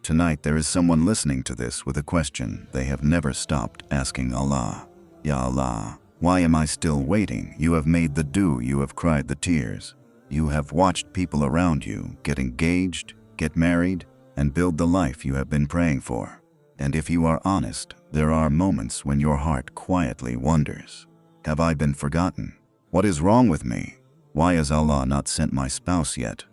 Tonight there is someone listening to this with a question they have never stopped asking Allah. Ya Allah, why am I still waiting? You have made the dua, you have cried the tears. You have watched people around you get engaged, get married, and build the life you have been praying for. And if you are honest, there are moments when your heart quietly wonders, have I been forgotten? What is wrong with me? Why has Allah not sent my spouse yet?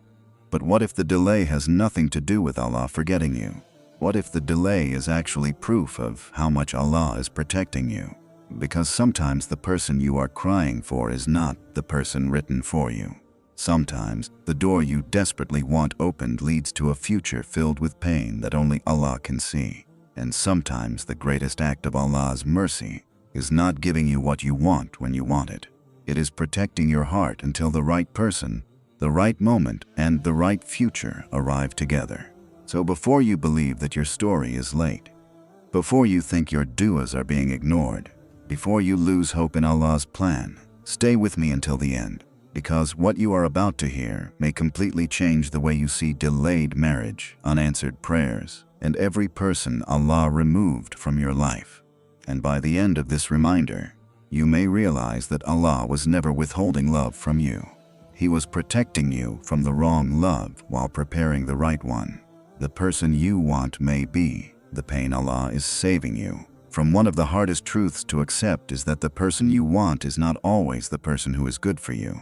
But what if the delay has nothing to do with Allah forgetting you? What if the delay is actually proof of how much Allah is protecting you? Because sometimes the person you are crying for is not the person written for you. Sometimes the door you desperately want opened leads to a future filled with pain that only Allah can see. And sometimes the greatest act of Allah's mercy is not giving you what you want when you want it. It is protecting your heart until the right person, the right moment, and the right future arrive together. So before you believe that your story is late, before you think your duas are being ignored, before you lose hope in Allah's plan, stay with me until the end, because what you are about to hear may completely change the way you see delayed marriage, unanswered prayers, and every person Allah removed from your life. And by the end of this reminder, you may realize that Allah was never withholding love from you. He was protecting you from the wrong love while preparing the right one. The person you want may be the pain Allah is saving you from. One of the hardest truths to accept is that the person you want is not always the person who is good for you.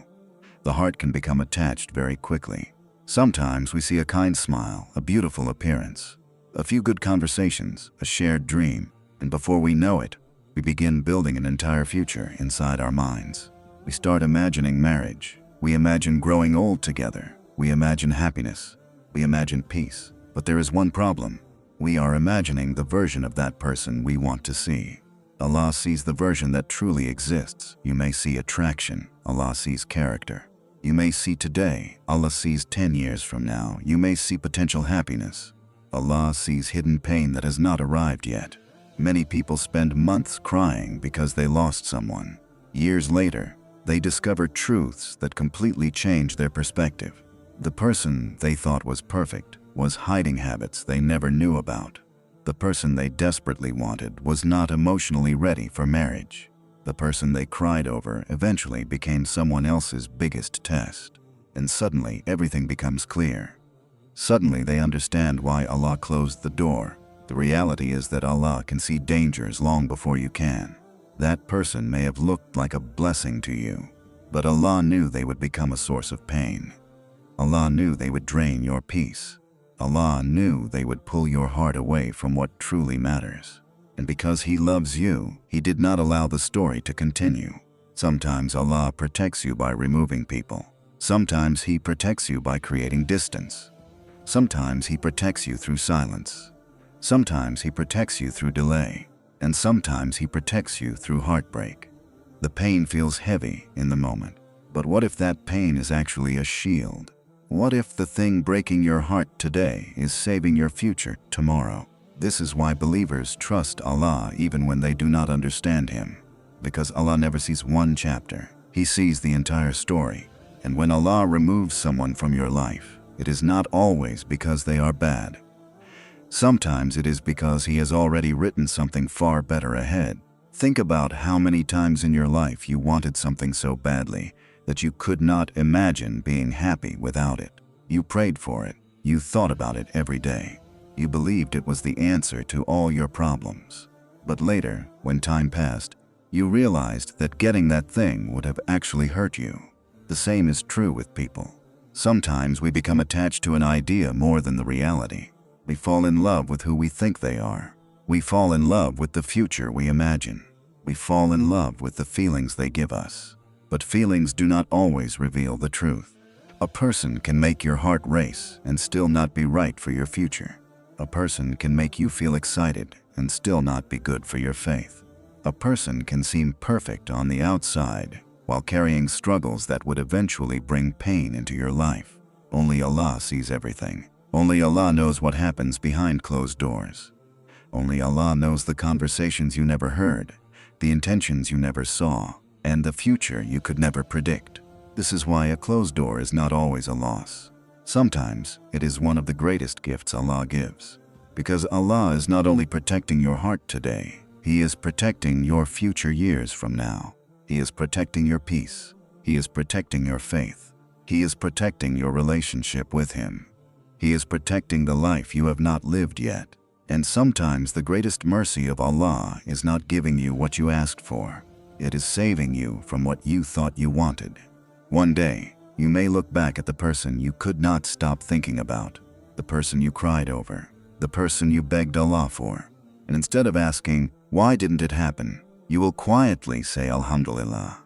The heart can become attached very quickly. Sometimes we see a kind smile, a beautiful appearance, a few good conversations, a shared dream, and before we know it, we begin building an entire future inside our minds. We start imagining marriage. We imagine growing old together. We imagine happiness. We imagine peace. But there is one problem. We are imagining the version of that person we want to see. Allah sees the version that truly exists. You may see attraction. Allah sees character. You may see today. Allah sees 10 years from now. You may see potential happiness. Allah sees hidden pain that has not arrived yet. Many people spend months crying because they lost someone. Years later, they discover truths that completely change their perspective. The person they thought was perfect was hiding habits they never knew about. The person they desperately wanted was not emotionally ready for marriage. The person they cried over eventually became someone else's biggest test. And suddenly everything becomes clear. Suddenly they understand why Allah closed the door. The reality is that Allah can see dangers long before you can. That person may have looked like a blessing to you, but Allah knew they would become a source of pain. Allah knew they would drain your peace. Allah knew they would pull your heart away from what truly matters. And because He loves you, He did not allow the story to continue. Sometimes Allah protects you by removing people. Sometimes He protects you by creating distance. Sometimes He protects you through silence. Sometimes He protects you through delay. And sometimes He protects you through heartbreak. The pain feels heavy in the moment. But what if that pain is actually a shield? What if the thing breaking your heart today is saving your future tomorrow? This is why believers trust Allah even when they do not understand Him. Because Allah never sees one chapter. He sees the entire story. And when Allah removes someone from your life, it is not always because they are bad. Sometimes it is because He has already written something far better ahead. Think about how many times in your life you wanted something so badly that you could not imagine being happy without it. You prayed for it. You thought about it every day. You believed it was the answer to all your problems. But later, when time passed, you realized that getting that thing would have actually hurt you. The same is true with people. Sometimes we become attached to an idea more than the reality. We fall in love with who we think they are. We fall in love with the future we imagine. We fall in love with the feelings they give us. But feelings do not always reveal the truth. A person can make your heart race and still not be right for your future. A person can make you feel excited and still not be good for your faith. A person can seem perfect on the outside while carrying struggles that would eventually bring pain into your life. Only Allah sees everything. Only Allah knows what happens behind closed doors. Only Allah knows the conversations you never heard, the intentions you never saw, and the future you could never predict. This is why a closed door is not always a loss. Sometimes it is one of the greatest gifts Allah gives. Because Allah is not only protecting your heart today, He is protecting your future years from now. He is protecting your peace. He is protecting your faith. He is protecting your relationship with Him. He is protecting the life you have not lived yet. And sometimes the greatest mercy of Allah is not giving you what you asked for. It is saving you from what you thought you wanted. One day, you may look back at the person you could not stop thinking about, the person you cried over, the person you begged Allah for. And instead of asking, why didn't it happen, you will quietly say, Alhamdulillah.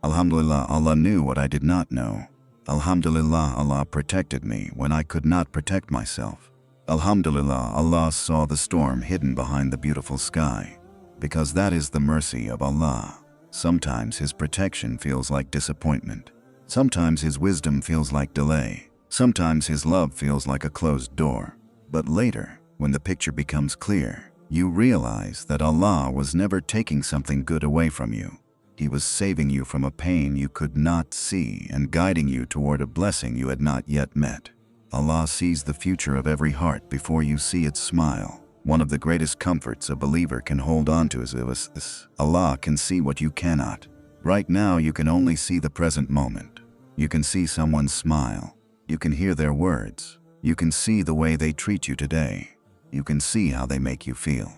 Alhamdulillah, Allah knew what I did not know. Alhamdulillah, Allah protected me when I could not protect myself. Alhamdulillah, Allah saw the storm hidden behind the beautiful sky. Because that is the mercy of Allah. Sometimes His protection feels like disappointment. Sometimes His wisdom feels like delay. Sometimes His love feels like a closed door. But later, when the picture becomes clear, you realize that Allah was never taking something good away from you. He was saving you from a pain you could not see and guiding you toward a blessing you had not yet met. Allah sees the future of every heart before you see its smile. One of the greatest comforts a believer can hold on to is this: Allah can see what you cannot. Right now you can only see the present moment. You can see someone's smile. You can hear their words. You can see the way they treat you today. You can see how they make you feel.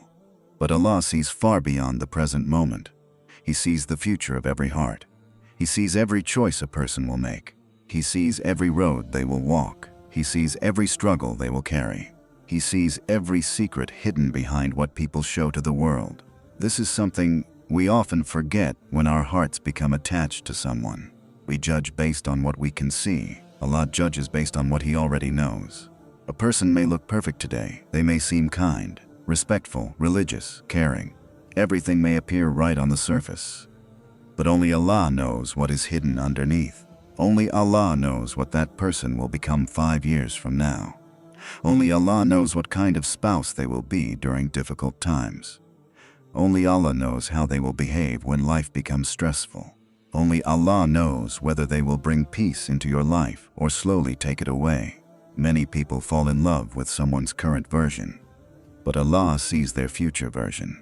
But Allah sees far beyond the present moment. He sees the future of every heart. He sees every choice a person will make. He sees every road they will walk. He sees every struggle they will carry. He sees every secret hidden behind what people show to the world. This is something we often forget when our hearts become attached to someone. We judge based on what we can see. Allah judges based on what He already knows. A person may look perfect today. They may seem kind, respectful, religious, caring. Everything may appear right on the surface. But only Allah knows what is hidden underneath. Only Allah knows what that person will become 5 years from now. Only Allah knows what kind of spouse they will be during difficult times. Only Allah knows how they will behave when life becomes stressful. Only Allah knows whether they will bring peace into your life or slowly take it away. Many people fall in love with someone's current version, but Allah sees their future version.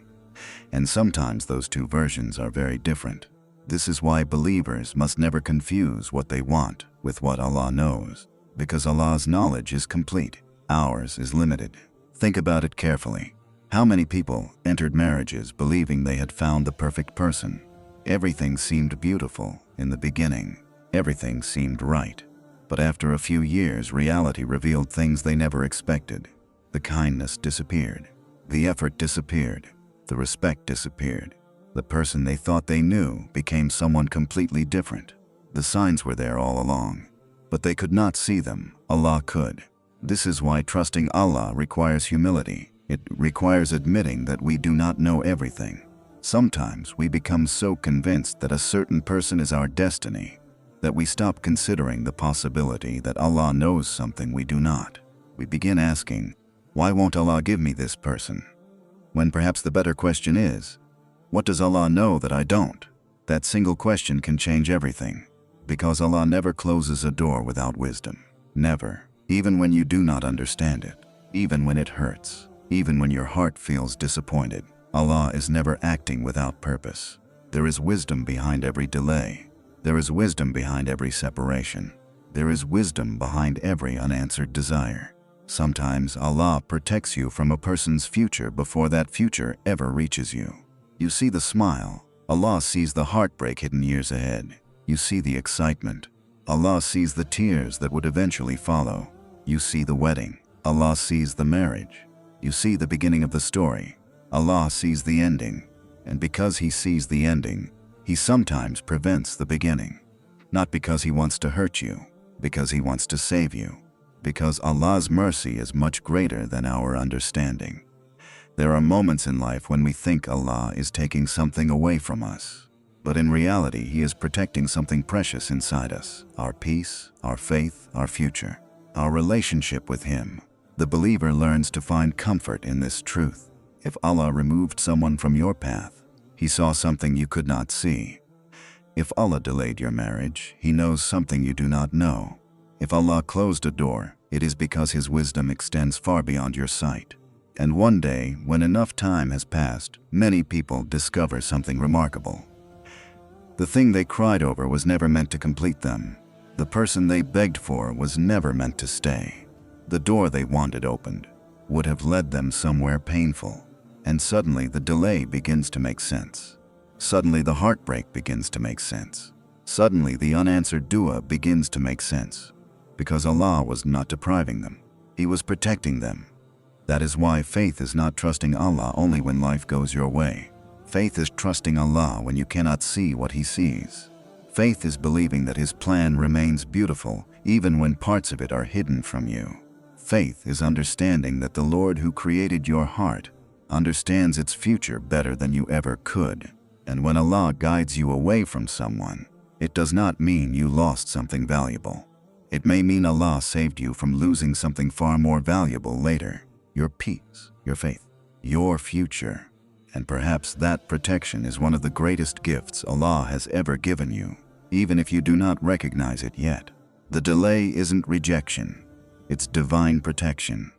And sometimes those two versions are very different. This is why believers must never confuse what they want with what Allah knows, because Allah's knowledge is complete. Ours is limited. Think about it carefully. How many people entered marriages believing they had found the perfect person? Everything seemed beautiful in the beginning. Everything seemed right. But after a few years, reality revealed things they never expected. The kindness disappeared. The effort disappeared. The respect disappeared. The person they thought they knew became someone completely different. The signs were there all along, but they could not see them. Allah could. This is why trusting Allah requires humility. It requires admitting that we do not know everything. Sometimes we become so convinced that a certain person is our destiny that we stop considering the possibility that Allah knows something we do not. We begin asking, why won't Allah give me this person? When perhaps the better question is, what does Allah know that I don't? That single question can change everything, because Allah never closes a door without wisdom. Never. Even when you do not understand it, even when it hurts, even when your heart feels disappointed, Allah is never acting without purpose. There is wisdom behind every delay. There is wisdom behind every separation. There is wisdom behind every unanswered desire. Sometimes Allah protects you from a person's future before that future ever reaches you. You see the smile. Allah sees the heartbreak hidden years ahead. You see the excitement. Allah sees the tears that would eventually follow. You see the wedding. Allah sees the marriage. You see the beginning of the story. Allah sees the ending. And because He sees the ending, He sometimes prevents the beginning. Not because He wants to hurt you, because He wants to save you. Because Allah's mercy is much greater than our understanding. There are moments in life when we think Allah is taking something away from us. But in reality, He is protecting something precious inside us. Our peace, our faith, our future, our relationship with Him. The believer learns to find comfort in this truth. If Allah removed someone from your path, He saw something you could not see. If Allah delayed your marriage, He knows something you do not know. If Allah closed a door, it is because His wisdom extends far beyond your sight. And one day, when enough time has passed, many people discover something remarkable. The thing they cried over was never meant to complete them. The person they begged for was never meant to stay. The door they wanted opened would have led them somewhere painful. And suddenly the delay begins to make sense. Suddenly the heartbreak begins to make sense. Suddenly the unanswered dua begins to make sense. Because Allah was not depriving them. He was protecting them. That is why faith is not trusting Allah only when life goes your way. Faith is trusting Allah when you cannot see what He sees. Faith is believing that His plan remains beautiful even when parts of it are hidden from you. Faith is understanding that the Lord who created your heart understands its future better than you ever could. And when Allah guides you away from someone, it does not mean you lost something valuable. It may mean Allah saved you from losing something far more valuable later. Your peace, your faith, your future. And perhaps that protection is one of the greatest gifts Allah has ever given you, even if you do not recognize it yet. The delay isn't rejection, it's divine protection.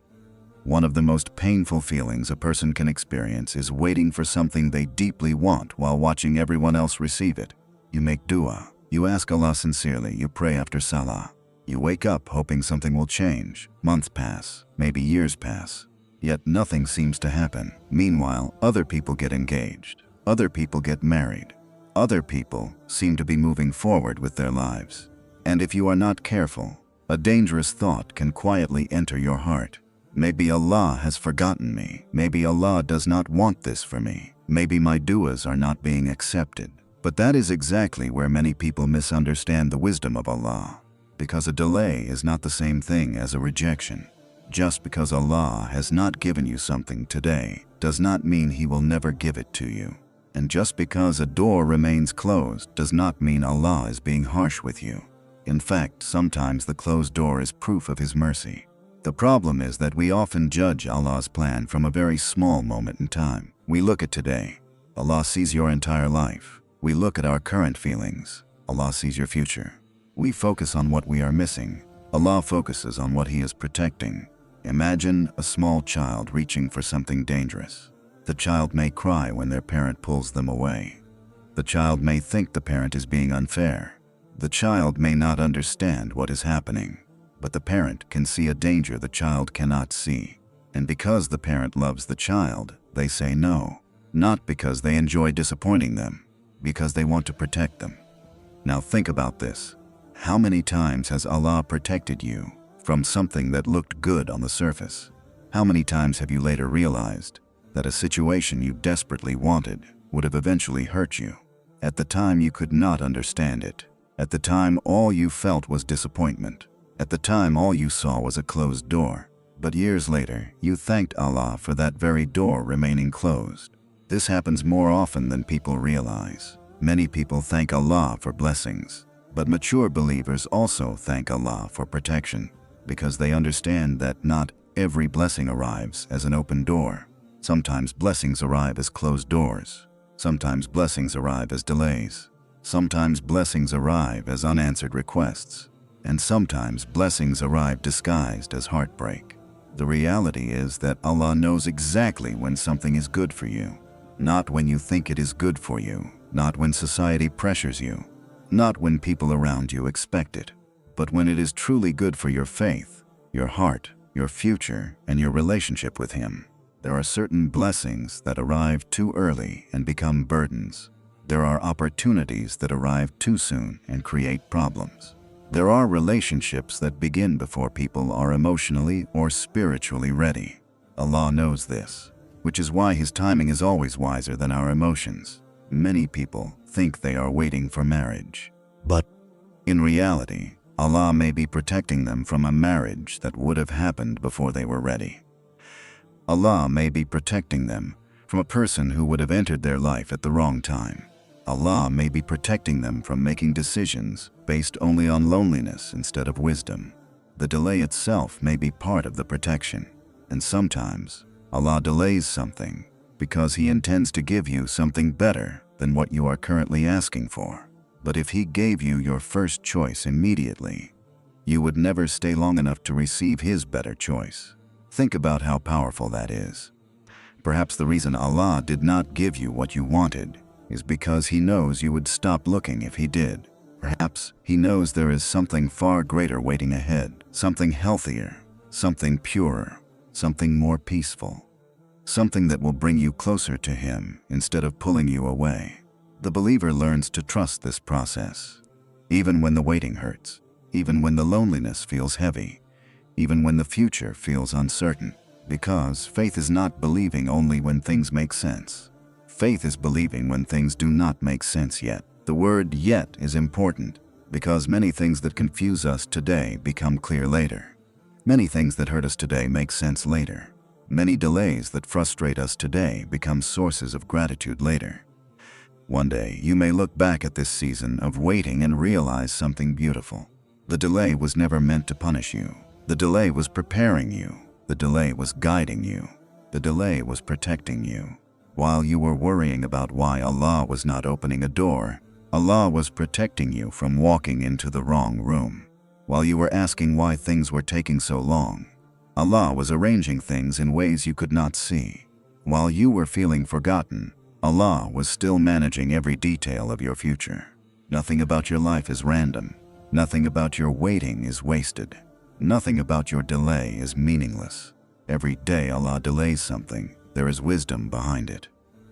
One of the most painful feelings a person can experience is waiting for something they deeply want while watching everyone else receive it. You make dua, you ask Allah sincerely, you pray after salah. You wake up hoping something will change. Months pass, maybe years pass, yet nothing seems to happen. Meanwhile, other people get engaged. Other people get married. Other people seem to be moving forward with their lives. And if you are not careful, a dangerous thought can quietly enter your heart. Maybe Allah has forgotten me. Maybe Allah does not want this for me. Maybe my duas are not being accepted. But that is exactly where many people misunderstand the wisdom of Allah. Because a delay is not the same thing as a rejection. Just because Allah has not given you something today does not mean He will never give it to you. And just because a door remains closed does not mean Allah is being harsh with you. In fact, sometimes the closed door is proof of His mercy. The problem is that we often judge Allah's plan from a very small moment in time. We look at today. Allah sees your entire life. We look at our current feelings. Allah sees your future. We focus on what we are missing. Allah focuses on what He is protecting. Imagine a small child reaching for something dangerous. The child may cry when their parent pulls them away. The child may think the parent is being unfair. The child may not understand what is happening, but the parent can see a danger the child cannot see. And because the parent loves the child, they say no. Not because they enjoy disappointing them, because they want to protect them. Now think about this. How many times has Allah protected you from something that looked good on the surface? How many times have you later realized that a situation you desperately wanted would have eventually hurt you? At the time you could not understand it. At the time all you felt was disappointment. At the time all you saw was a closed door. But years later, you thanked Allah for that very door remaining closed. This happens more often than people realize. Many people thank Allah for blessings. But mature believers also thank Allah for protection, because they understand that not every blessing arrives as an open door. Sometimes blessings arrive as closed doors. Sometimes blessings arrive as delays. Sometimes blessings arrive as unanswered requests. And sometimes blessings arrive disguised as heartbreak. The reality is that Allah knows exactly when something is good for you. Not when you think it is good for you. Not when society pressures you. Not when people around you expect it, but when it is truly good for your faith, your heart, your future, and your relationship with Him. There are certain blessings that arrive too early and become burdens. There are opportunities that arrive too soon and create problems. There are relationships that begin before people are emotionally or spiritually ready. Allah knows this, which is why His timing is always wiser than our emotions. Many people think they are waiting for marriage, but in reality, Allah may be protecting them from a marriage that would have happened before they were ready. Allah may be protecting them from a person who would have entered their life at the wrong time. Allah may be protecting them from making decisions based only on loneliness instead of wisdom. The delay itself may be part of the protection, and sometimes Allah delays something because He intends to give you something better than what you are currently asking for. But if He gave you your first choice immediately, you would never stay long enough to receive His better choice. Think about how powerful that is. Perhaps the reason Allah did not give you what you wanted is because He knows you would stop looking if He did. Perhaps He knows there is something far greater waiting ahead, something healthier, something purer, something more peaceful, something that will bring you closer to Him instead of pulling you away. The believer learns to trust this process, even when the waiting hurts, even when the loneliness feels heavy, even when the future feels uncertain. Because faith is not believing only when things make sense. Faith is believing when things do not make sense yet. The word "yet" is important because many things that confuse us today become clear later. Many things that hurt us today make sense later. Many delays that frustrate us today become sources of gratitude later. One day, you may look back at this season of waiting and realize something beautiful. The delay was never meant to punish you. The delay was preparing you. The delay was guiding you. The delay was protecting you. While you were worrying about why Allah was not opening a door, Allah was protecting you from walking into the wrong room. While you were asking why things were taking so long, Allah was arranging things in ways you could not see. While you were feeling forgotten, Allah was still managing every detail of your future. Nothing about your life is random. Nothing about your waiting is wasted. Nothing about your delay is meaningless. Every day Allah delays something, there is wisdom behind it.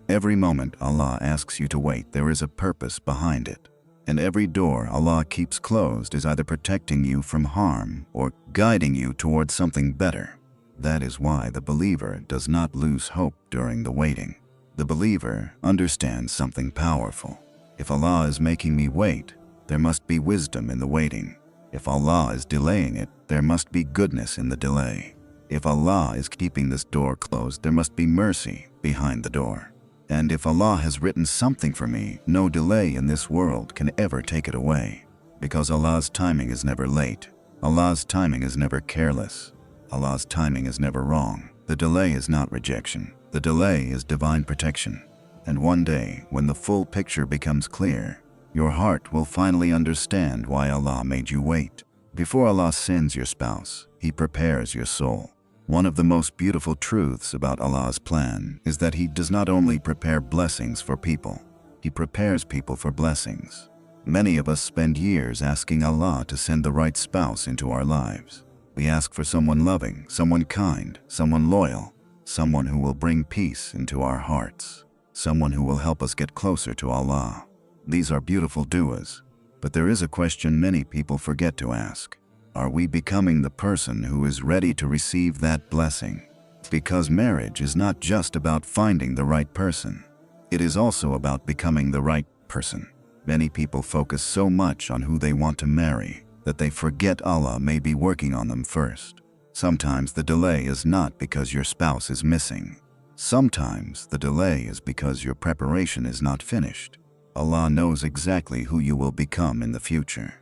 Every moment Allah asks you to wait, there is a purpose behind it. And every door Allah keeps closed is either protecting you from harm or guiding you towards something better. That is why the believer does not lose hope during the waiting. The believer understands something powerful. If Allah is making me wait, there must be wisdom in the waiting. If Allah is delaying it, there must be goodness in the delay. If Allah is keeping this door closed, there must be mercy behind the door. And if Allah has written something for me, no delay in this world can ever take it away. Because Allah's timing is never late. Allah's timing is never careless. Allah's timing is never wrong. The delay is not rejection. The delay is divine protection. And one day, when the full picture becomes clear, your heart will finally understand why Allah made you wait. Before Allah sends your spouse, He prepares your soul. One of the most beautiful truths about Allah's plan is that He does not only prepare blessings for people, He prepares people for blessings. Many of us spend years asking Allah to send the right spouse into our lives. We ask for someone loving, someone kind, someone loyal, someone who will bring peace into our hearts, someone who will help us get closer to Allah. These are beautiful du'as, but there is a question many people forget to ask. Are we becoming the person who is ready to receive that blessing? Because marriage is not just about finding the right person. It is also about becoming the right person. Many people focus so much on who they want to marry that they forget Allah may be working on them first. Sometimes the delay is not because your spouse is missing. Sometimes the delay is because your preparation is not finished. Allah knows exactly who you will become in the future.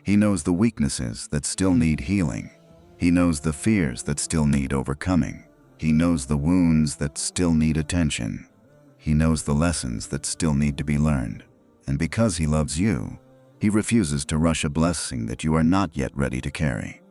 He knows the weaknesses that still need healing. He knows the fears that still need overcoming. He knows the wounds that still need attention. He knows the lessons that still need to be learned. And because He loves you, He refuses to rush a blessing that you are not yet ready to carry.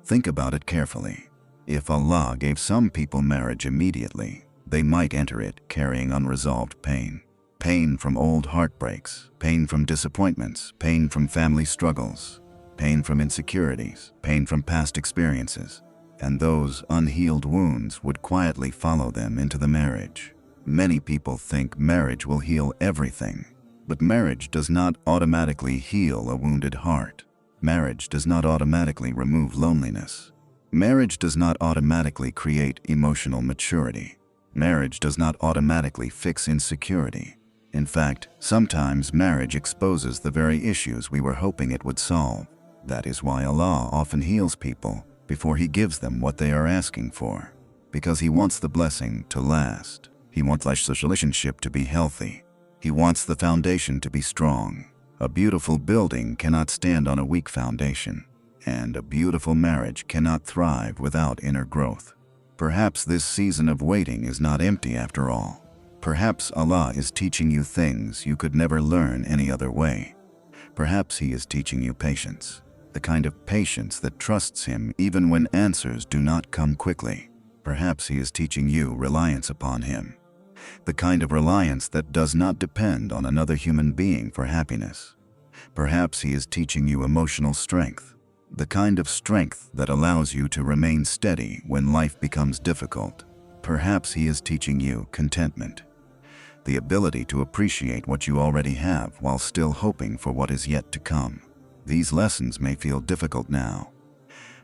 Think about it carefully. If Allah gave some people marriage immediately, they might enter it carrying unresolved pain. Pain from old heartbreaks, pain from disappointments, pain from family struggles, pain from insecurities, pain from past experiences. And those unhealed wounds would quietly follow them into the marriage. Many people think marriage will heal everything, but marriage does not automatically heal a wounded heart. Marriage does not automatically remove loneliness. Marriage does not automatically create emotional maturity. Marriage does not automatically fix insecurity. In fact, sometimes marriage exposes the very issues we were hoping it would solve. That is why Allah often heals people before He gives them what they are asking for. Because He wants the blessing to last. He wants the relationship to be healthy. He wants the foundation to be strong. A beautiful building cannot stand on a weak foundation, and a beautiful marriage cannot thrive without inner growth. Perhaps this season of waiting is not empty after all. Perhaps Allah is teaching you things you could never learn any other way. Perhaps He is teaching you patience, the kind of patience that trusts Him even when answers do not come quickly. Perhaps He is teaching you reliance upon Him, the kind of reliance that does not depend on another human being for happiness. Perhaps He is teaching you emotional strength, the kind of strength that allows you to remain steady when life becomes difficult. Perhaps He is teaching you contentment, the ability to appreciate what you already have while still hoping for what is yet to come. These lessons may feel difficult now,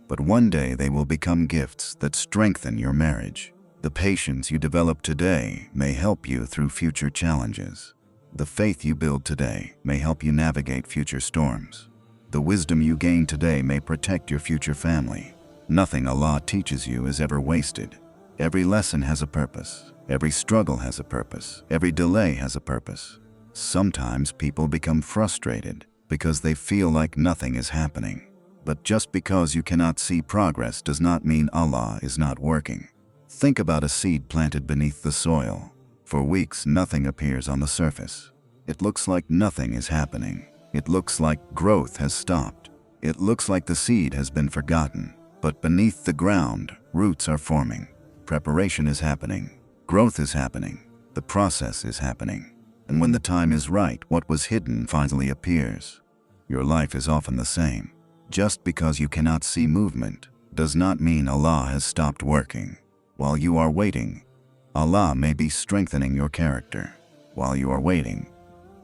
but one day they will become gifts that strengthen your marriage. The patience you develop today may help you through future challenges. The faith you build today may help you navigate future storms. The wisdom you gain today may protect your future family. Nothing Allah teaches you is ever wasted. Every lesson has a purpose. Every struggle has a purpose. Every delay has a purpose. Sometimes people become frustrated because they feel like nothing is happening. But just because you cannot see progress does not mean Allah is not working. Think about a seed planted beneath the soil. For weeks, nothing appears on the surface. It looks like nothing is happening. It looks like growth has stopped. It looks like the seed has been forgotten. But beneath the ground, roots are forming. Preparation is happening. Growth is happening. The process is happening. And when the time is right, what was hidden finally appears. Your life is often the same. Just because you cannot see movement does not mean Allah has stopped working. While you are waiting, Allah may be strengthening your character. While you are waiting,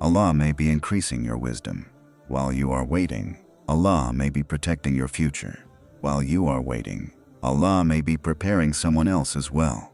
Allah may be increasing your wisdom. While you are waiting, Allah may be protecting your future. While you are waiting, Allah may be preparing someone else as well.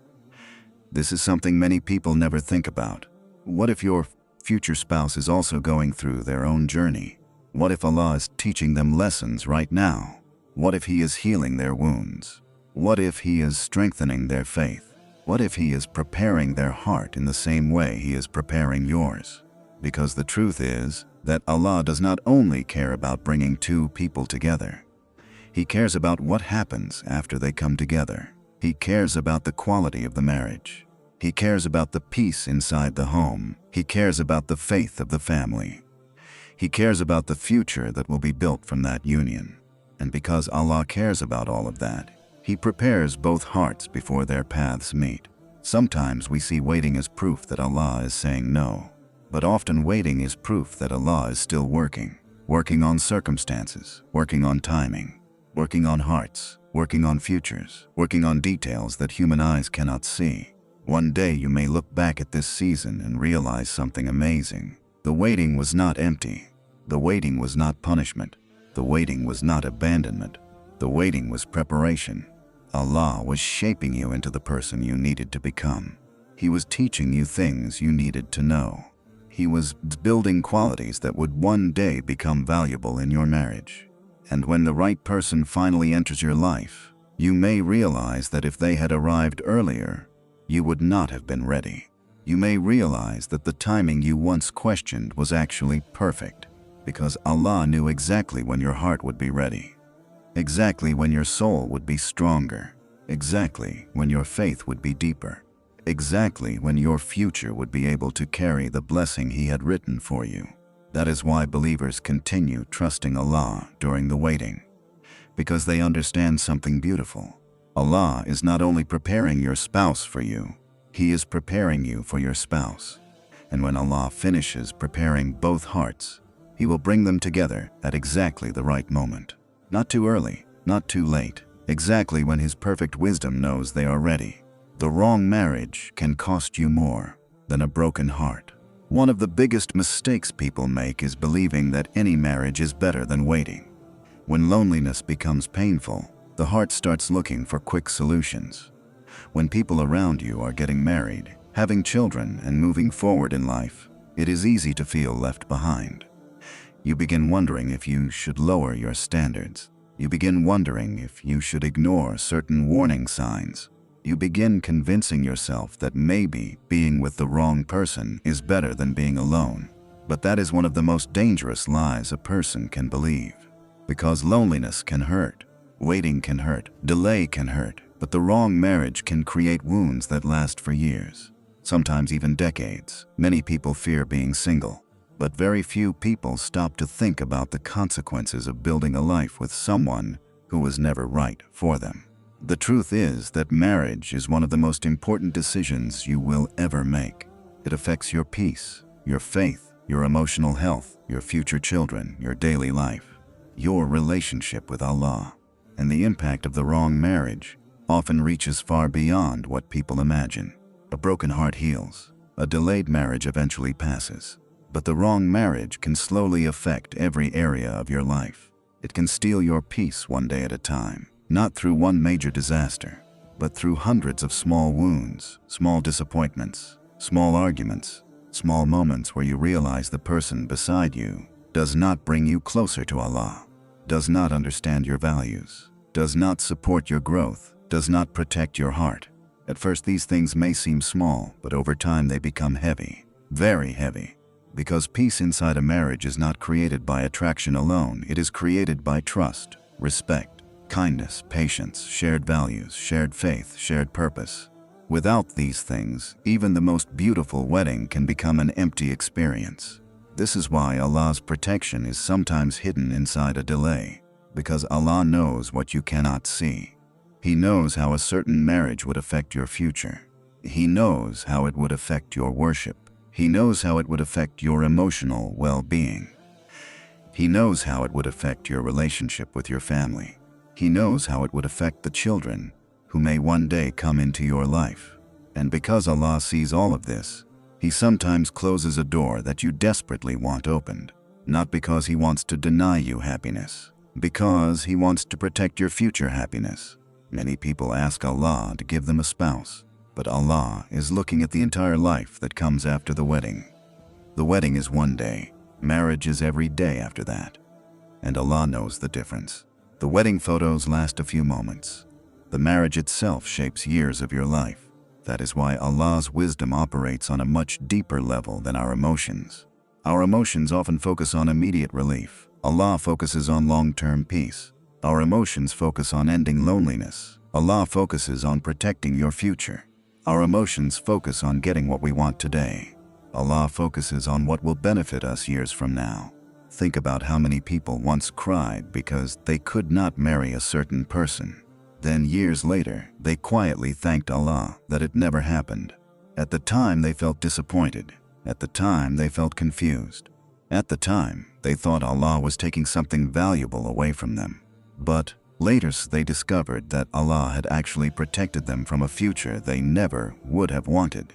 This is something many people never think about. What if your future spouse is also going through their own journey? What if Allah is teaching them lessons right now? What if He is healing their wounds? What if He is strengthening their faith? What if He is preparing their heart in the same way He is preparing yours? Because the truth is that Allah does not only care about bringing two people together. He cares about what happens after they come together. He cares about the quality of the marriage. He cares about the peace inside the home. He cares about the faith of the family. He cares about the future that will be built from that union. And because Allah cares about all of that, He prepares both hearts before their paths meet. Sometimes we see waiting as proof that Allah is saying no. But often waiting is proof that Allah is still working on circumstances, working on timing, working on hearts, working on futures, working on details that human eyes cannot see. One day you may look back at this season and realize something amazing. The waiting was not empty. The waiting was not punishment. The waiting was not abandonment. The waiting was preparation. Allah was shaping you into the person you needed to become. He was teaching you things you needed to know. He was building qualities that would one day become valuable in your marriage. And when the right person finally enters your life, you may realize that if they had arrived earlier, you would not have been ready. You may realize that the timing you once questioned was actually perfect, because Allah knew exactly when your heart would be ready, exactly when your soul would be stronger, exactly when your faith would be deeper, exactly when your future would be able to carry the blessing He had written for you. That is why believers continue trusting Allah during the waiting, because they understand something beautiful. Allah is not only preparing your spouse for you, He is preparing you for your spouse. And when Allah finishes preparing both hearts, He will bring them together at exactly the right moment. Not too early, not too late, exactly when His perfect wisdom knows they are ready. The wrong marriage can cost you more than a broken heart. One of the biggest mistakes people make is believing that any marriage is better than waiting. When loneliness becomes painful, the heart starts looking for quick solutions. When people around you are getting married, having children, and moving forward in life, it is easy to feel left behind. You begin wondering if you should lower your standards. You begin wondering if you should ignore certain warning signs. You begin convincing yourself that maybe being with the wrong person is better than being alone. But that is one of the most dangerous lies a person can believe. Because loneliness can hurt, waiting can hurt, delay can hurt, but the wrong marriage can create wounds that last for years, sometimes even decades. Many people fear being single, but very few people stop to think about the consequences of building a life with someone who was never right for them. The truth is that marriage is one of the most important decisions you will ever make. It affects your peace, your faith, your emotional health, your future children, your daily life, your relationship with Allah. And the impact of the wrong marriage often reaches far beyond what people imagine. A broken heart heals. A delayed marriage eventually passes. But the wrong marriage can slowly affect every area of your life. It can steal your peace one day at a time, not through one major disaster, but through hundreds of small wounds, small disappointments, small arguments, small moments where you realize the person beside you does not bring you closer to Allah, does not understand your values, does not support your growth, does not protect your heart. At first these things may seem small, but over time they become heavy, very heavy. Because peace inside a marriage is not created by attraction alone, it is created by trust, respect, kindness, patience, shared values, shared faith, shared purpose. Without these things, even the most beautiful wedding can become an empty experience. This is why Allah's protection is sometimes hidden inside a delay, because Allah knows what you cannot see. He knows how a certain marriage would affect your future. He knows how it would affect your worship. He knows how it would affect your emotional well-being. He knows how it would affect your relationship with your family. He knows how it would affect the children who may one day come into your life. And because Allah sees all of this, He sometimes closes a door that you desperately want opened, not because He wants to deny you happiness, because He wants to protect your future happiness. Many people ask Allah to give them a spouse, but Allah is looking at the entire life that comes after the wedding. The wedding is one day, marriage is every day after that. And Allah knows the difference. The wedding photos last a few moments. The marriage itself shapes years of your life. That is why Allah's wisdom operates on a much deeper level than our emotions. Our emotions often focus on immediate relief. Allah focuses on long-term peace. Our emotions focus on ending loneliness. Allah focuses on protecting your future. Our emotions focus on getting what we want today. Allah focuses on what will benefit us years from now. Think about how many people once cried because they could not marry a certain person. Then years later, they quietly thanked Allah that it never happened. At the time, they felt disappointed. At the time, they felt confused. At the time, they thought Allah was taking something valuable away from them. But later, they discovered that Allah had actually protected them from a future they never would have wanted.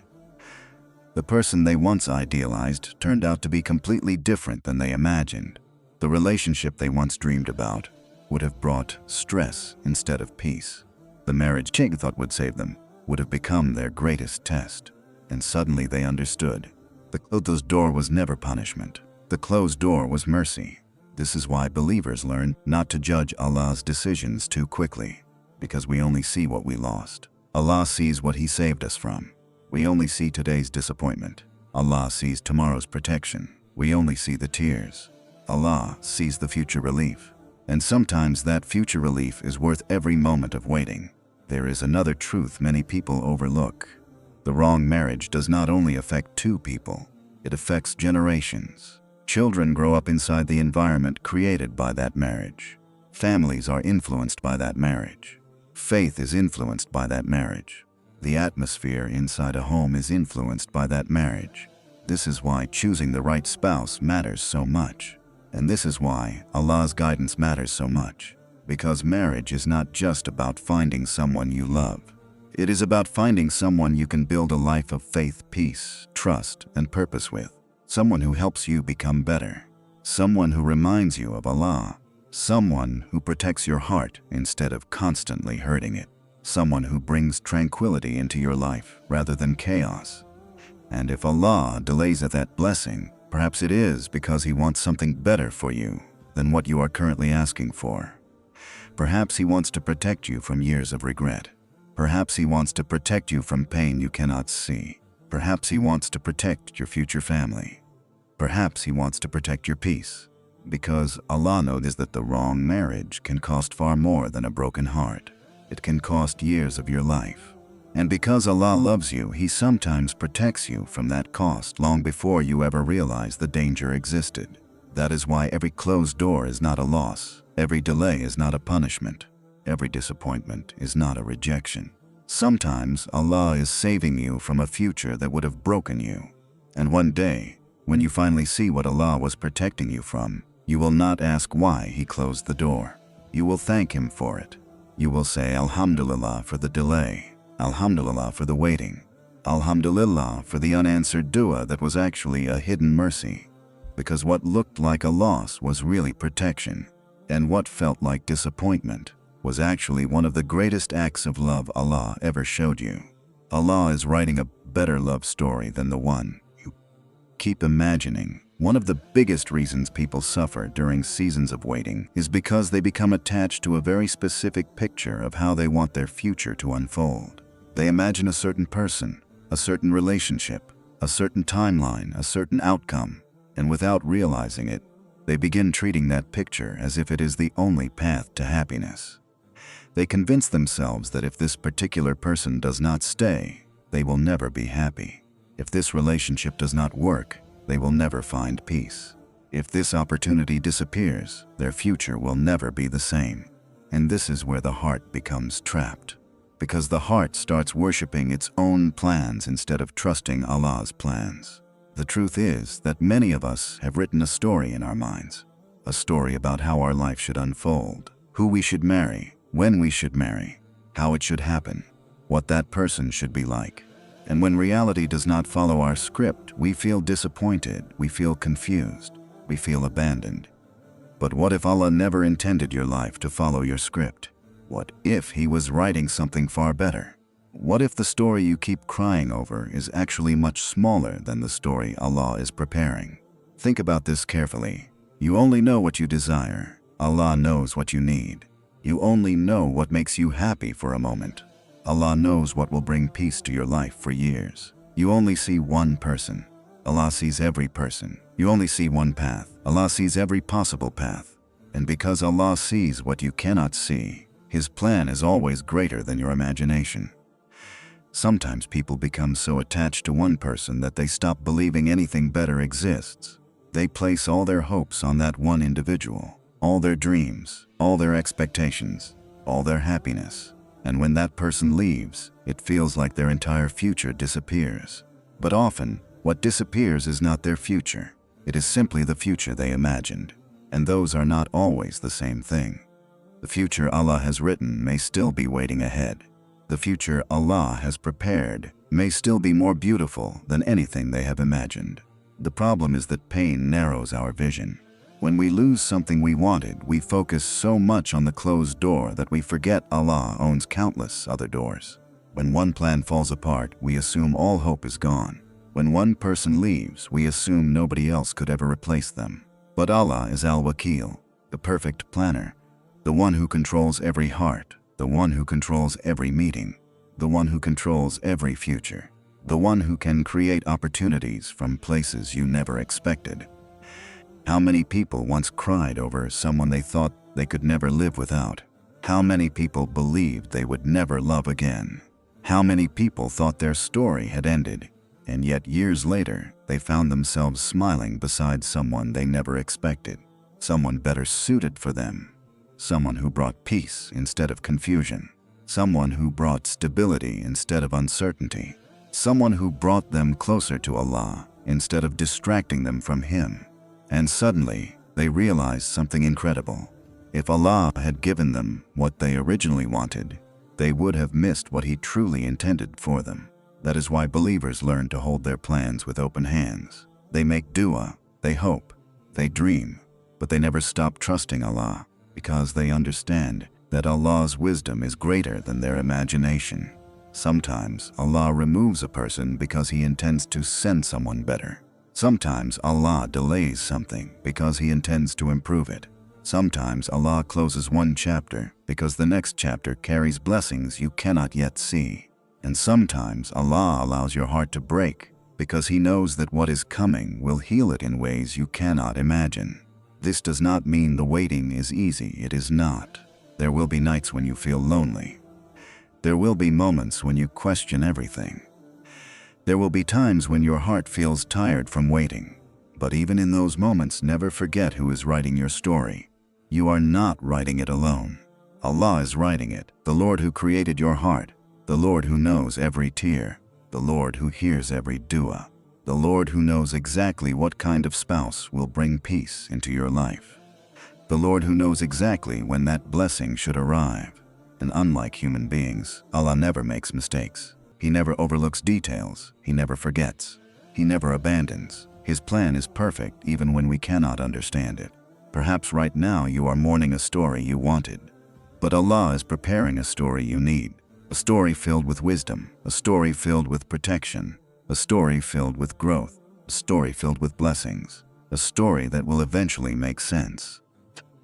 The person they once idealized turned out to be completely different than they imagined. The relationship they once dreamed about would have brought stress instead of peace. The marriage they thought would save them would have become their greatest test. And suddenly they understood. The closed door was never punishment. The closed door was mercy. This is why believers learn not to judge Allah's decisions too quickly, because we only see what we lost. Allah sees what He saved us from. We only see today's disappointment. Allah sees tomorrow's protection. We only see the tears. Allah sees the future relief. And sometimes that future relief is worth every moment of waiting. There is another truth many people overlook. The wrong marriage does not only affect two people, it affects generations. Children grow up inside the environment created by that marriage. Families are influenced by that marriage. Faith is influenced by that marriage. The atmosphere inside a home is influenced by that marriage. This is why choosing the right spouse matters so much. And this is why Allah's guidance matters so much. Because marriage is not just about finding someone you love. It is about finding someone you can build a life of faith, peace, trust, and purpose with. Someone who helps you become better. Someone who reminds you of Allah. Someone who protects your heart instead of constantly hurting it. Someone who brings tranquility into your life rather than chaos. And if Allah delays at that blessing, perhaps it is because He wants something better for you than what you are currently asking for. Perhaps He wants to protect you from years of regret. Perhaps He wants to protect you from pain you cannot see. Perhaps He wants to protect your future family. Perhaps He wants to protect your peace. Because Allah knows that the wrong marriage can cost far more than a broken heart. It can cost years of your life. And because Allah loves you, He sometimes protects you from that cost long before you ever realize the danger existed. That is why every closed door is not a loss. Every delay is not a punishment. Every disappointment is not a rejection. Sometimes Allah is saving you from a future that would have broken you. And one day, when you finally see what Allah was protecting you from, you will not ask why He closed the door. You will thank Him for it. You will say Alhamdulillah for the delay, Alhamdulillah for the waiting, Alhamdulillah for the unanswered dua that was actually a hidden mercy. Because what looked like a loss was really protection, and what felt like disappointment was actually one of the greatest acts of love Allah ever showed you. Allah is writing a better love story than the one you keep imagining. One of the biggest reasons people suffer during seasons of waiting is because they become attached to a very specific picture of how they want their future to unfold. They imagine a certain person, a certain relationship, a certain timeline, a certain outcome, and without realizing it, they begin treating that picture as if it is the only path to happiness. They convince themselves that if this particular person does not stay, they will never be happy. If this relationship does not work, they will never find peace. If this opportunity disappears, their future will never be the same. And this is where the heart becomes trapped, because the heart starts worshiping its own plans instead of trusting Allah's plans. The truth is that many of us have written a story in our minds, a story about how our life should unfold, who we should marry, when we should marry, how it should happen, what that person should be like. And when reality does not follow our script, we feel disappointed, we feel confused, we feel abandoned. But what if Allah never intended your life to follow your script? What if He was writing something far better? What if the story you keep crying over is actually much smaller than the story Allah is preparing? Think about this carefully. You only know what you desire. Allah knows what you need. You only know what makes you happy for a moment. Allah knows what will bring peace to your life for years. You only see one person. Allah sees every person. You only see one path. Allah sees every possible path. And because Allah sees what you cannot see, His plan is always greater than your imagination. Sometimes people become so attached to one person that they stop believing anything better exists. They place all their hopes on that one individual, all their dreams, all their expectations, all their happiness. And when that person leaves, it feels like their entire future disappears. But often, what disappears is not their future. It is simply the future they imagined. And those are not always the same thing. The future Allah has written may still be waiting ahead. The future Allah has prepared may still be more beautiful than anything they have imagined. The problem is that pain narrows our vision. When we lose something we wanted, we focus so much on the closed door that we forget Allah owns countless other doors. When one plan falls apart, we assume all hope is gone. When one person leaves, we assume nobody else could ever replace them. But Allah is Al-Wakil, the perfect planner, the one who controls every heart, the one who controls every meeting, the one who controls every future, the one who can create opportunities from places you never expected. How many people once cried over someone they thought they could never live without? How many people believed they would never love again? How many people thought their story had ended, and yet years later they found themselves smiling beside someone they never expected, someone better suited for them, someone who brought peace instead of confusion, someone who brought stability instead of uncertainty, someone who brought them closer to Allah instead of distracting them from Him. And suddenly, they realized something incredible. If Allah had given them what they originally wanted, they would have missed what He truly intended for them. That is why believers learn to hold their plans with open hands. They make dua, they hope, they dream, but they never stop trusting Allah, because they understand that Allah's wisdom is greater than their imagination. Sometimes Allah removes a person because He intends to send someone better. Sometimes Allah delays something because He intends to improve it. Sometimes Allah closes one chapter because the next chapter carries blessings you cannot yet see. And sometimes Allah allows your heart to break because He knows that what is coming will heal it in ways you cannot imagine. This does not mean the waiting is easy. It is not. There will be nights when you feel lonely. There will be moments when you question everything. There will be times when your heart feels tired from waiting. But even in those moments, never forget who is writing your story. You are not writing it alone. Allah is writing it, the Lord who created your heart, the Lord who knows every tear, the Lord who hears every dua, the Lord who knows exactly what kind of spouse will bring peace into your life, the Lord who knows exactly when that blessing should arrive. And unlike human beings, Allah never makes mistakes. He never overlooks details. He never forgets. He never abandons. His plan is perfect even when we cannot understand it. Perhaps right now you are mourning a story you wanted, but Allah is preparing a story you need. A story filled with wisdom, a story filled with protection, a story filled with growth, a story filled with blessings, a story that will eventually make sense.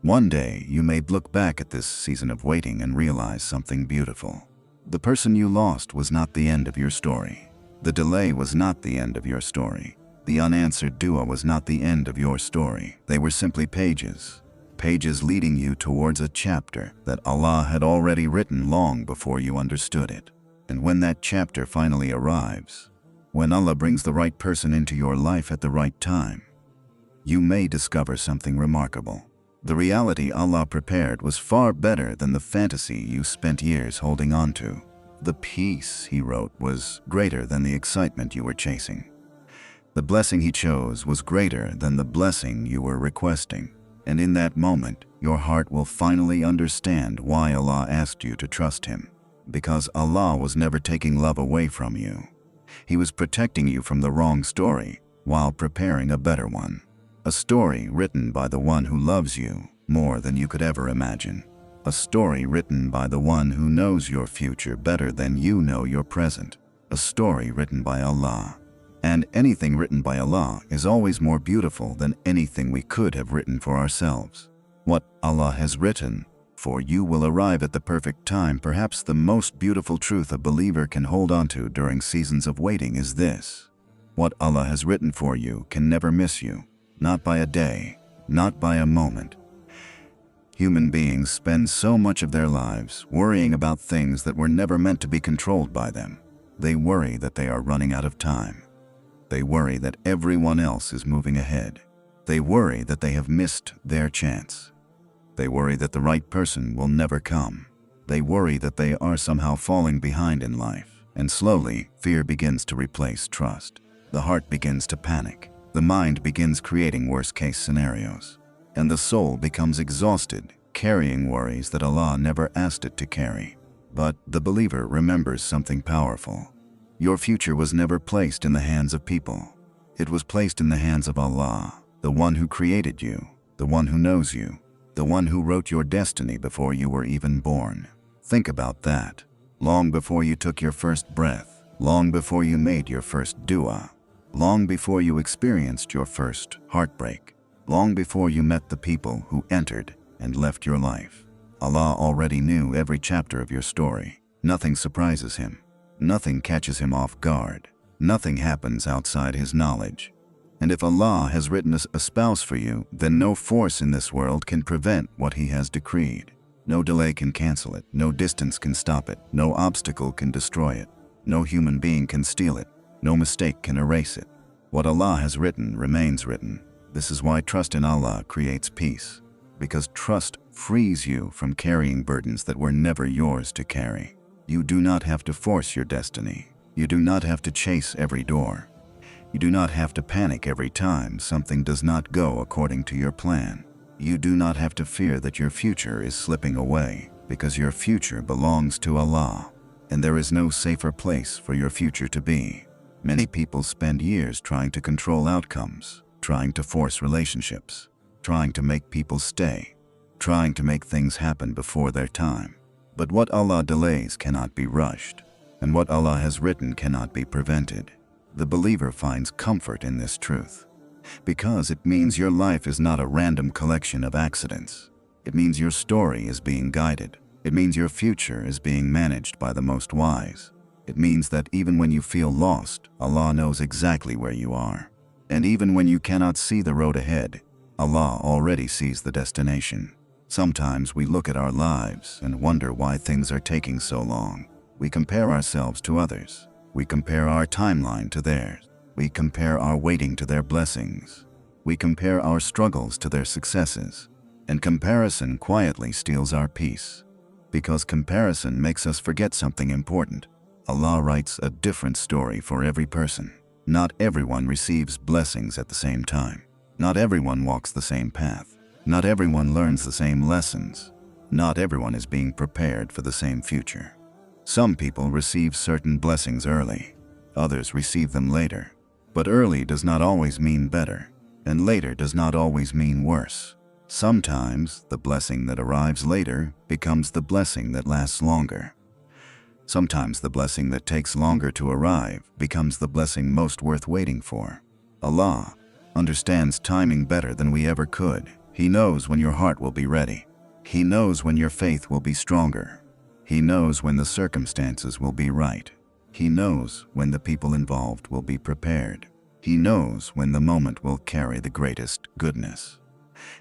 One day, you may look back at this season of waiting and realize something beautiful. The person you lost was not the end of your story. The delay was not the end of your story. The unanswered dua was not the end of your story. They were simply pages. Pages leading you towards a chapter that Allah had already written long before you understood it. And when that chapter finally arrives, when Allah brings the right person into your life at the right time, you may discover something remarkable. The reality Allah prepared was far better than the fantasy you spent years holding on to. The peace He wrote was greater than the excitement you were chasing. The blessing He chose was greater than the blessing you were requesting. And in that moment, your heart will finally understand why Allah asked you to trust Him. Because Allah was never taking love away from you. He was protecting you from the wrong story while preparing a better one. A story written by the one who loves you more than you could ever imagine. A story written by the one who knows your future better than you know your present. A story written by Allah. And anything written by Allah is always more beautiful than anything we could have written for ourselves. What Allah has written for you will arrive at the perfect time. Perhaps the most beautiful truth a believer can hold on to during seasons of waiting is this: what Allah has written for you can never miss you. Not by a day, not by a moment. Human beings spend so much of their lives worrying about things that were never meant to be controlled by them. They worry that they are running out of time. They worry that everyone else is moving ahead. They worry that they have missed their chance. They worry that the right person will never come. They worry that they are somehow falling behind in life. And slowly, fear begins to replace trust. The heart begins to panic. The mind begins creating worst-case scenarios, and the soul becomes exhausted, carrying worries that Allah never asked it to carry. But the believer remembers something powerful. Your future was never placed in the hands of people. It was placed in the hands of Allah, the one who created you, the one who knows you, the one who wrote your destiny before you were even born. Think about that. Long before you took your first breath, long before you made your first dua, long before you experienced your first heartbreak, long before you met the people who entered and left your life, Allah already knew every chapter of your story. Nothing surprises Him. Nothing catches Him off guard. Nothing happens outside His knowledge. And if Allah has written a spouse for you, then no force in this world can prevent what He has decreed. No delay can cancel it. No distance can stop it. No obstacle can destroy it. No human being can steal it. No mistake can erase it. What Allah has written remains written. This is why trust in Allah creates peace. Because trust frees you from carrying burdens that were never yours to carry. You do not have to force your destiny. You do not have to chase every door. You do not have to panic every time something does not go according to your plan. You do not have to fear that your future is slipping away, because your future belongs to Allah, and there is no safer place for your future to be. Many people spend years trying to control outcomes, trying to force relationships, trying to make people stay, trying to make things happen before their time. But what Allah delays cannot be rushed, and what Allah has written cannot be prevented. The believer finds comfort in this truth, because it means your life is not a random collection of accidents. It means your story is being guided. It means your future is being managed by the Most Wise. It means that even when you feel lost, Allah knows exactly where you are. And even when you cannot see the road ahead, Allah already sees the destination. Sometimes we look at our lives and wonder why things are taking so long. We compare ourselves to others. We compare our timeline to theirs. We compare our waiting to their blessings. We compare our struggles to their successes. And comparison quietly steals our peace. Because comparison makes us forget something important. Allah writes a different story for every person. Not everyone receives blessings at the same time. Not everyone walks the same path. Not everyone learns the same lessons. Not everyone is being prepared for the same future. Some people receive certain blessings early. Others receive them later. But early does not always mean better, and later does not always mean worse. Sometimes the blessing that arrives later becomes the blessing that lasts longer. Sometimes the blessing that takes longer to arrive becomes the blessing most worth waiting for. Allah understands timing better than we ever could. He knows when your heart will be ready. He knows when your faith will be stronger. He knows when the circumstances will be right. He knows when the people involved will be prepared. He knows when the moment will carry the greatest goodness.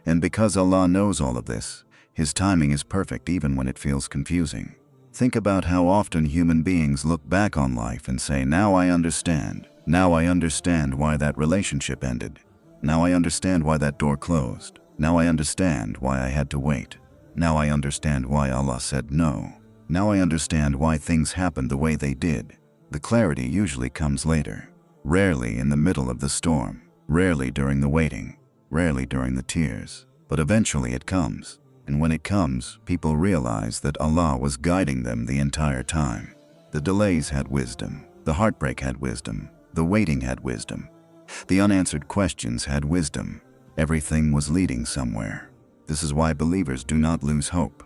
And because Allah knows all of this, His timing is perfect even when it feels confusing. Think about how often human beings look back on life and say, "Now I understand. Now I understand why that relationship ended. Now I understand why that door closed. Now I understand why I had to wait. Now I understand why Allah said no. Now I understand why things happened the way they did." The clarity usually comes later. Rarely in the middle of the storm. Rarely during the waiting. Rarely during the tears. But eventually it comes. And when it comes, people realize that Allah was guiding them the entire time. The delays had wisdom. The heartbreak had wisdom. The waiting had wisdom. The unanswered questions had wisdom. Everything was leading somewhere. This is why believers do not lose hope.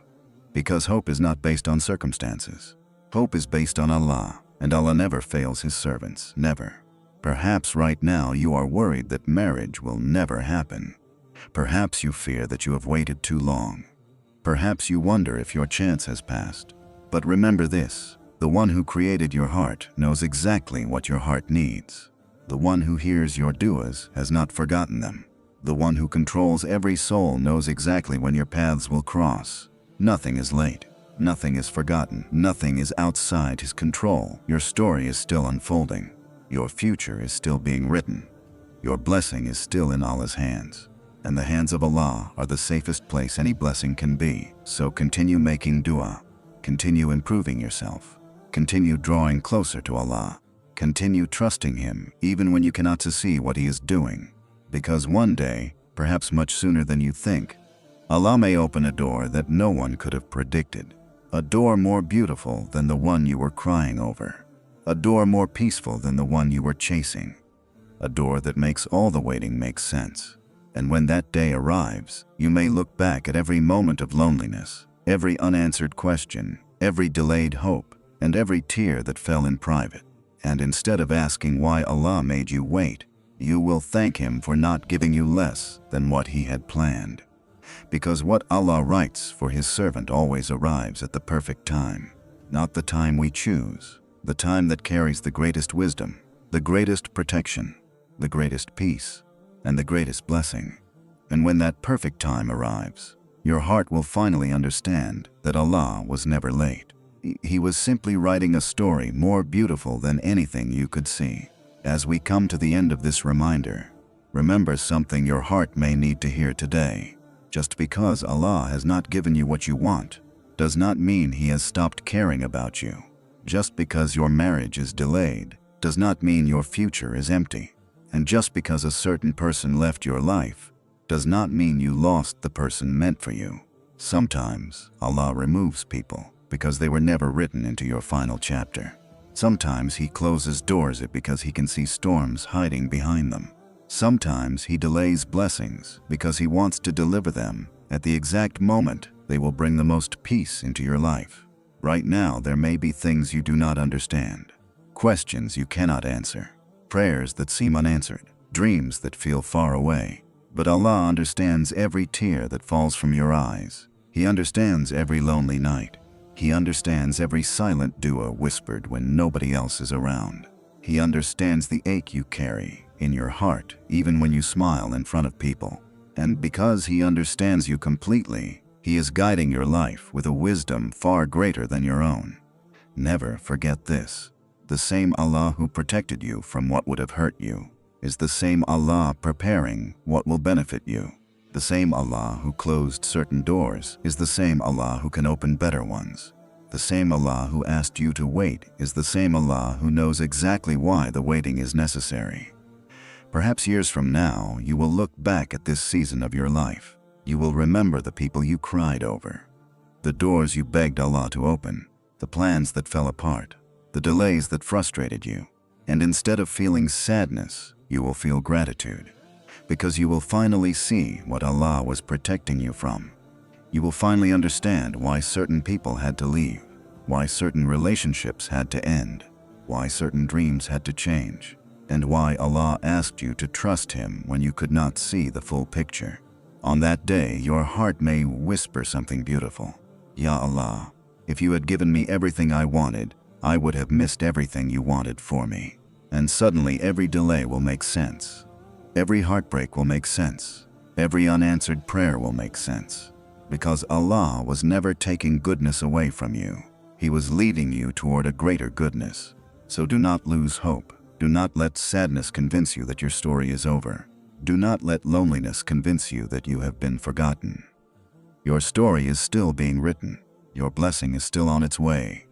Because hope is not based on circumstances. Hope is based on Allah, and Allah never fails His servants. Never. Perhaps right now you are worried that marriage will never happen. Perhaps you fear that you have waited too long. Perhaps you wonder if your chance has passed. But remember this, the one who created your heart knows exactly what your heart needs. The one who hears your du'as has not forgotten them. The one who controls every soul knows exactly when your paths will cross. Nothing is late. Nothing is forgotten. Nothing is outside His control. Your story is still unfolding. Your future is still being written. Your blessing is still in Allah's hands. And the hands of Allah are the safest place any blessing can be. So continue making dua. Continue improving yourself. Continue drawing closer to Allah. Continue trusting Him even when you cannot see what He is doing. Because one day, perhaps much sooner than you think, Allah may open a door that no one could have predicted. A door more beautiful than the one you were crying over. A door more peaceful than the one you were chasing. A door that makes all the waiting make sense. And when that day arrives, you may look back at every moment of loneliness, every unanswered question, every delayed hope, and every tear that fell in private. And instead of asking why Allah made you wait, you will thank Him for not giving you less than what He had planned. Because what Allah writes for His servant always arrives at the perfect time. Not the time we choose. The time that carries the greatest wisdom, the greatest protection, the greatest peace, and the greatest blessing. And when that perfect time arrives, your heart will finally understand that Allah was never late. He was simply writing a story more beautiful than anything you could see. As we come to the end of this reminder, remember something your heart may need to hear today. Just because Allah has not given you what you want, does not mean He has stopped caring about you. Just because your marriage is delayed, does not mean your future is empty. And just because a certain person left your life, does not mean you lost the person meant for you. Sometimes Allah removes people because they were never written into your final chapter. Sometimes He closes doors because He can see storms hiding behind them. Sometimes He delays blessings because He wants to deliver them at the exact moment they will bring the most peace into your life. Right now there may be things you do not understand, questions you cannot answer, prayers that seem unanswered, dreams that feel far away. But Allah understands every tear that falls from your eyes. He understands every lonely night. He understands every silent dua whispered when nobody else is around. He understands the ache you carry in your heart even when you smile in front of people. And because He understands you completely, He is guiding your life with a wisdom far greater than your own. Never forget this. The same Allah who protected you from what would have hurt you is the same Allah preparing what will benefit you. The same Allah who closed certain doors is the same Allah who can open better ones. The same Allah who asked you to wait is the same Allah who knows exactly why the waiting is necessary. Perhaps years from now, you will look back at this season of your life. You will remember the people you cried over, the doors you begged Allah to open, the plans that fell apart, the delays that frustrated you. And instead of feeling sadness, you will feel gratitude, because you will finally see what Allah was protecting you from. You will finally understand why certain people had to leave, why certain relationships had to end, why certain dreams had to change, and why Allah asked you to trust Him when you could not see the full picture. On that day, your heart may whisper something beautiful. Ya Allah, if you had given me everything I wanted, I would have missed everything you wanted for me. And suddenly every delay will make sense. Every heartbreak will make sense. Every unanswered prayer will make sense. Because Allah was never taking goodness away from you. He was leading you toward a greater goodness. So do not lose hope. Do not let sadness convince you that your story is over. Do not let loneliness convince you that you have been forgotten. Your story is still being written. Your blessing is still on its way.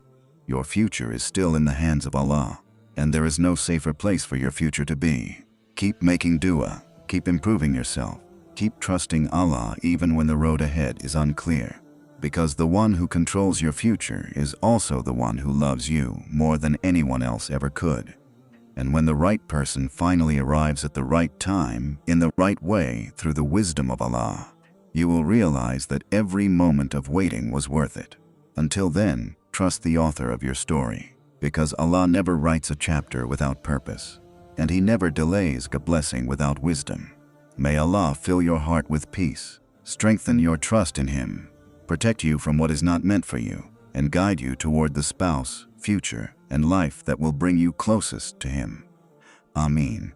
Your future is still in the hands of Allah, and there is no safer place for your future to be. Keep making dua, keep improving yourself, keep trusting Allah even when the road ahead is unclear, because the one who controls your future is also the one who loves you more than anyone else ever could. And when the right person finally arrives at the right time, in the right way, through the wisdom of Allah, you will realize that every moment of waiting was worth it. Until then, trust the author of your story, because Allah never writes a chapter without purpose, and He never delays a blessing without wisdom. May Allah fill your heart with peace, strengthen your trust in Him, protect you from what is not meant for you, and guide you toward the spouse, future, and life that will bring you closest to Him. Ameen.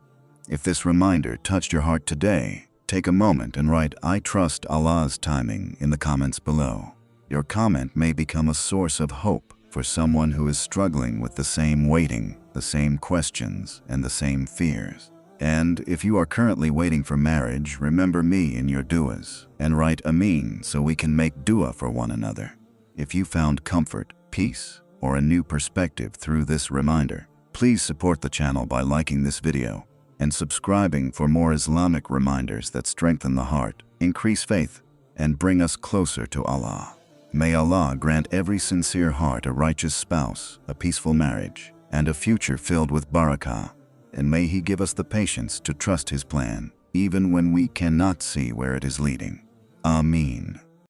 If this reminder touched your heart today, take a moment and write "I trust Allah's timing" in the comments below. Your comment may become a source of hope for someone who is struggling with the same waiting, the same questions, and the same fears. And if you are currently waiting for marriage, remember me in your duas and write Ameen so we can make dua for one another. If you found comfort, peace, or a new perspective through this reminder, please support the channel by liking this video and subscribing for more Islamic reminders that strengthen the heart, increase faith, and bring us closer to Allah. May Allah grant every sincere heart a righteous spouse, a peaceful marriage, and a future filled with barakah. And may He give us the patience to trust His plan, even when we cannot see where it is leading. Ameen.